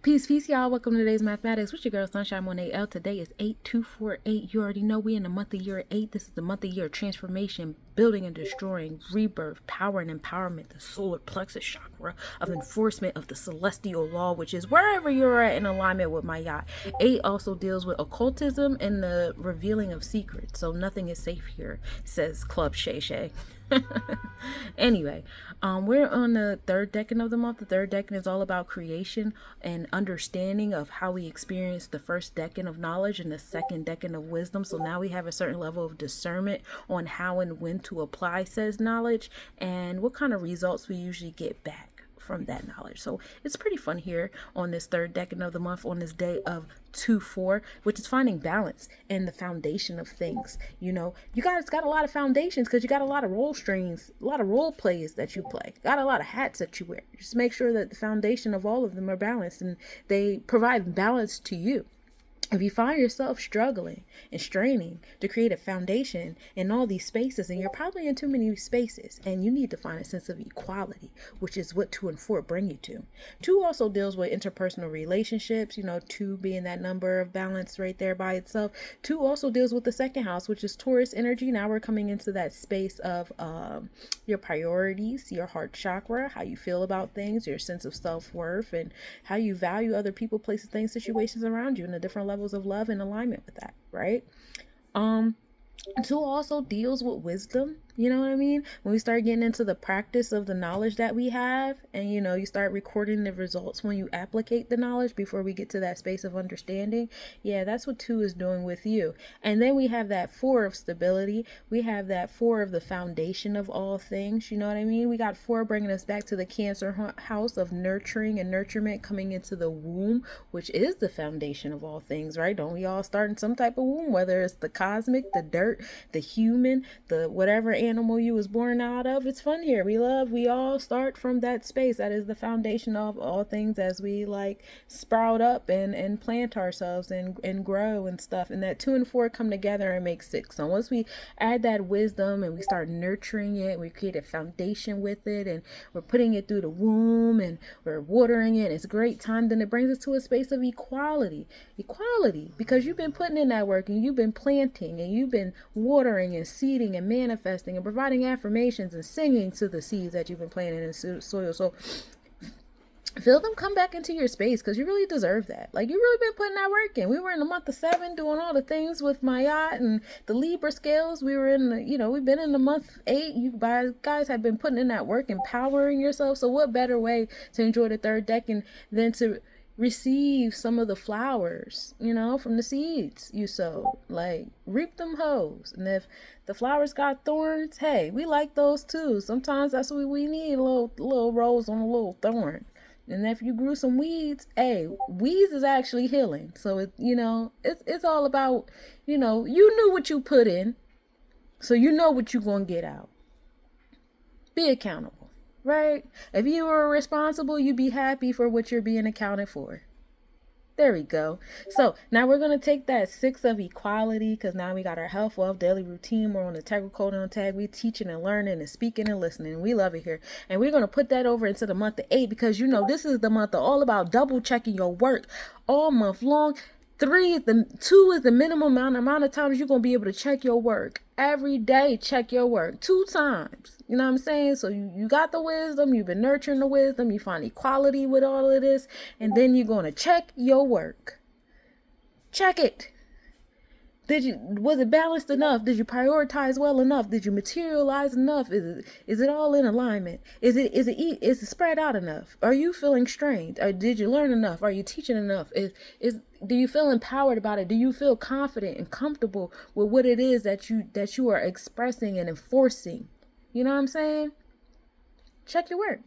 Peace, peace, y'all. Welcome to today's Mathematics with your girl, Sunshine Monet L. Today is 8248. You already know we in the month of year 8. This is the month of year of transformation, building and destroying, rebirth, power and empowerment, the solar plexus chakra of enforcement of the celestial law, which is wherever you're at in alignment with my yacht. 8 also deals with occultism and the revealing of secrets. So nothing is safe here, says Club Shay Shay. Anyway, we're on the third decan of the month. The third decan is all about creation and understanding of how we experience the first decan of knowledge and the second decan of wisdom. So now we have a certain level of discernment on how and when to apply says knowledge and what kind of results we usually get back from that knowledge. So it's pretty fun here on this third decan of the month on this day of 2-4, which is finding balance and the foundation of things. You know, you guys got a lot of foundations because you got a lot of role streams, a lot of role plays that you play, got a lot of hats that you wear. Just make sure that the foundation of all of them are balanced and they provide balance to you. If you find yourself struggling and straining to create a foundation in all these spaces, and you're probably in too many spaces, and you need to find a sense of equality, which is what 2 and 4 bring you to. 2 also deals with interpersonal relationships, 2 being that number of balance right there by itself. 2 also deals with the second house, which is Taurus energy. Now we're coming into that space of your priorities, your heart chakra, how you feel about things, your sense of self-worth, and how you value other people, places, things, situations around you, and the different levels of love and alignment with that, right? 2 also deals with wisdom. You know what I mean? When we start getting into the practice of the knowledge that we have, and you start recording the results when you applicate the knowledge before we get to that space of understanding. Yeah, that's what 2 is doing with you. And then we have that 4 of stability. We have that 4 of the foundation of all things. You know what I mean? We got 4 bringing us back to the Cancer house of nurturing and nurturement, coming into the womb, which is the foundation of all things, right? Don't we all start in some type of womb, whether it's the cosmic, the dirt, the human, the whatever animal you was born out of? It's fun here. We all start from that space. That is the foundation of all things as we sprout up and plant ourselves and grow and stuff. And that 2 and 4 come together and make 6. So once we add that wisdom and we start nurturing it, we create a foundation with it, and we're putting it through the womb and we're watering it. It's a great time. Then it brings us to a space of equality, because you've been putting in that work and you've been planting and you've been watering and seeding and manifesting and providing affirmations and singing to the seeds that you've been planting in soil. So feel them come back into your space because you really deserve that. You really been putting that work in. We were in the month of 7 doing all the things with my yacht and the Libra scales. We were in the, we've been in the month 8. You guys have been putting in that work, empowering yourself. So what better way to enjoy the third decan than to receive some of the flowers, from the seeds you sowed. Reap them hoes. And if the flowers got thorns, hey, we like those too. Sometimes that's what we need, a little rose on a little thorn. And if you grew some weeds, hey, weeds is actually healing. So it's all about, you knew what you put in, so you know what you're gonna get out. Be accountable. Right? If you were responsible, you'd be happy for what you're being accounted for. There we go. So now we're going to take that 6 of equality, because now we got our health, wealth, daily routine. We're on the Integral Code on tag. We teaching and learning and speaking and listening. We love it here. And we're going to put that over into the month of 8, because this is the month of all about double checking your work all month long. 2 is the minimum amount of times you're going to be able to check your work. Every day, check your work 2 times. You know what I'm saying? So you got the wisdom, you've been nurturing the wisdom, you find equality with all of this, and then you're going to check your work. Check it. Was it balanced enough? Did you prioritize well enough? Did you materialize enough? Is it all in alignment? Is it spread out enough? Are you feeling strained? Or did you learn enough? Are you teaching enough? Do you feel empowered about it? Do you feel confident and comfortable with what it is that you are expressing and enforcing? You know what I'm saying? Check your work.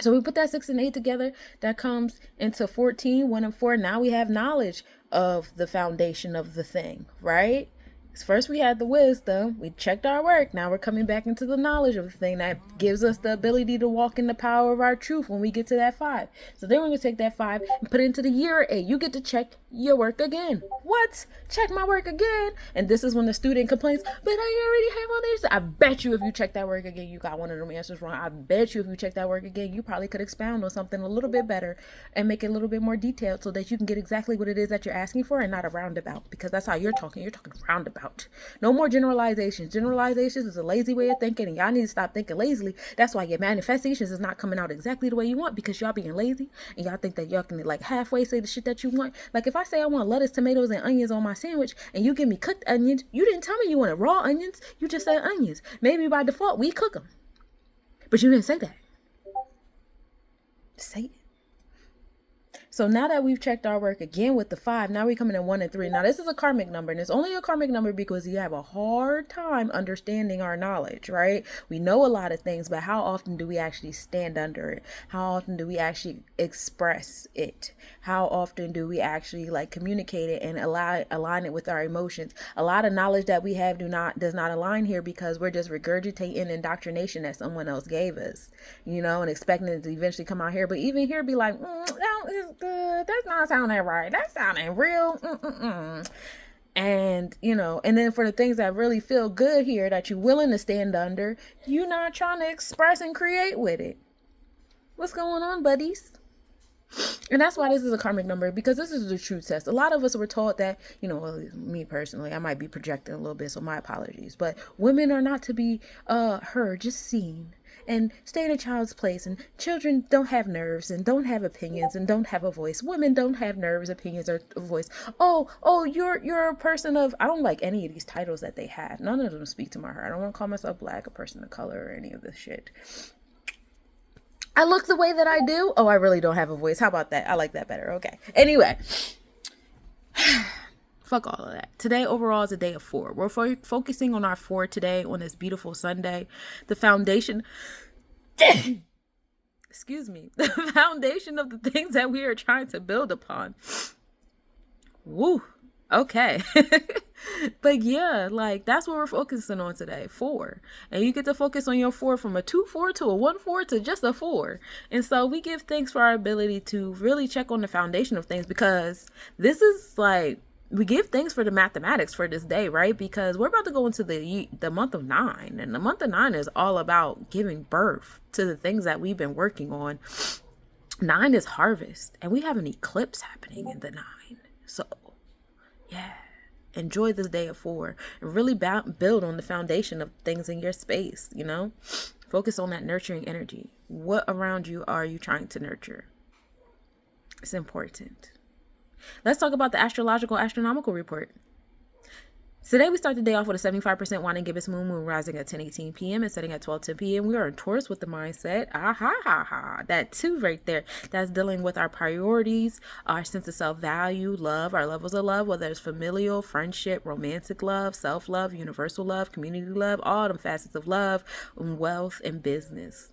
So we put that 6 and 8 together. That comes into 14, 1 and 4. Now we have knowledge of the foundation of the thing, right? First we had the wisdom, we checked our work, now we're coming back into the knowledge of the thing that gives us the ability to walk in the power of our truth when we get to that 5. So then we're going to take that 5 and put it into the year 8. You get to check your work again. What? Check my work again? And this is when the student complains, but I already have all this. I bet you if you check that work again, you got one of them answers wrong. I bet you if you check that work again, you probably could expound on something a little bit better and make it a little bit more detailed so that you can get exactly what it is that you're asking for and not a roundabout, because that's how you're talking. You're talking roundabout. No more generalizations. Generalizations is a lazy way of thinking, and y'all need to stop thinking lazily. That's why your manifestations is not coming out exactly the way you want, because y'all being lazy and y'all think that y'all can like halfway say the shit that you want. Like if I say I want lettuce, tomatoes, and onions on my sandwich and you give me cooked onions, you didn't tell me you wanted raw onions. You just said onions. Maybe by default we cook them, but you didn't say that. Say it. So now that we've checked our work again with the 5, now we're coming in 1 and 3. Now this is a karmic number, and it's only a karmic number because you have a hard time understanding our knowledge, right? We know a lot of things, but how often do we actually stand under it? How often do we actually express it? How often do we actually like communicate it and align it with our emotions? A lot of knowledge that we have does not align here because we're just regurgitating indoctrination that someone else gave us, you know, and expecting it to eventually come out here. But even here be like, that's not sounding right. That's sounding real. And, you know, and then for the things that really feel good here that you're willing to stand under, you're not trying to express and create with it. What's going on, buddies? And that's why this is a karmic number, because this is the truth test. A lot of us were taught that, you know, well, me personally, I might be projecting a little bit, so my apologies, but women are not to be heard, just seen, and stay in a child's place, and children don't have nerves and don't have opinions and don't have a voice. Women don't have nerves, opinions, or a voice. Oh, you're a person of, I don't like any of these titles that they have. None of them speak to my heart. I don't want to call myself black, a person of color, or any of this shit. I look the way that I do. Oh, I really don't have a voice. How about that? I like that better. Okay. Anyway, fuck all of that. Today overall is a day of 4. We're focusing on our 4 today on this beautiful Sunday. The foundation, excuse me, the foundation of the things that we are trying to build upon. Woo. Okay. But yeah, like that's what we're focusing on today, 4. And you get to focus on your 4 from a 2-4 to a 1-4 to just a 4. And so we give thanks for our ability to really check on the foundation of things, because this is like, we give thanks for the mathematics for this day, right? Because we're about to go into the month of 9, and the month of 9 is all about giving birth to the things that we've been working on. 9 is harvest, and we have an eclipse happening in the 9. So yeah, enjoy this day of 4 and really build on the foundation of things in your space, you know? Focus on that nurturing energy. What around you are you trying to nurture? It's important. Let's talk about the astronomical report. Today we start the day off with a 75% winding gibbous moon rising at 10:18 p.m. and setting at 12:10 p.m. We are in Taurus with the mindset. That 2 right there. That's dealing with our priorities, our sense of self-value, love, our levels of love, whether it's familial, friendship, romantic love, self-love, universal love, community love, all them facets of love, wealth, and business.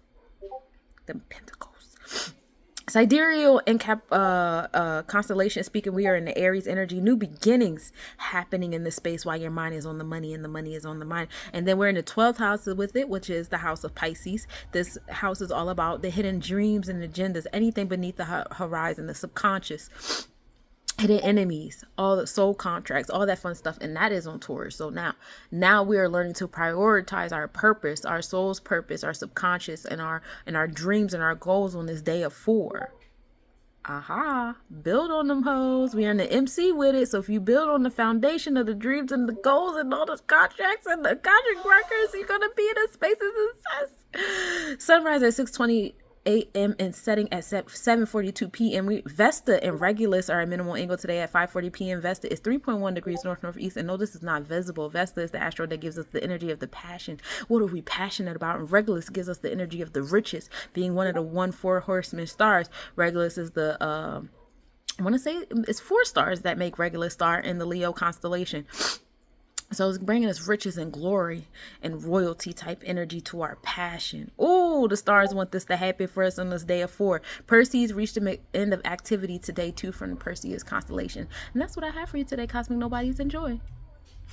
The pentacles. Sidereal and constellation speaking, we are in the Aries energy, new beginnings happening in the space while your mind is on the money and the money is on the mind. And then we're in the 12th house with it, which is the house of Pisces. This house is all about the hidden dreams and agendas, anything beneath the horizon, the subconscious, hidden enemies, all the soul contracts, all that fun stuff. And that is on Taurus. So now we are learning to prioritize our purpose, our soul's purpose, our subconscious, and our dreams and our goals on this day of 4. Build on them hoes. We are in the MC with it. So if you build on the foundation of the dreams and the goals and all those contracts and the contract workers, you're going to be in a spaces of success. Sunrise at 6:20 a.m. and setting at 7:42 p.m. Vesta and Regulus are at minimal angle today at 5:40 p.m. Vesta is 3.1 degrees northeast, and no, this is not visible. Vesta is the asteroid that gives us the energy of the passion. What are we passionate about? And Regulus gives us the energy of the riches, being one of the 1-4 horsemen stars. Regulus is the I want to say it's 4 stars that make Regulus star in the Leo constellation. So it's bringing us riches and glory and royalty type energy to our passion. Oh, the stars want this to happen for us on this day of 4. Perseus reached the end of activity today too from the Perseus constellation. And that's what I have for you today, Cosmic Nobodies. Enjoy.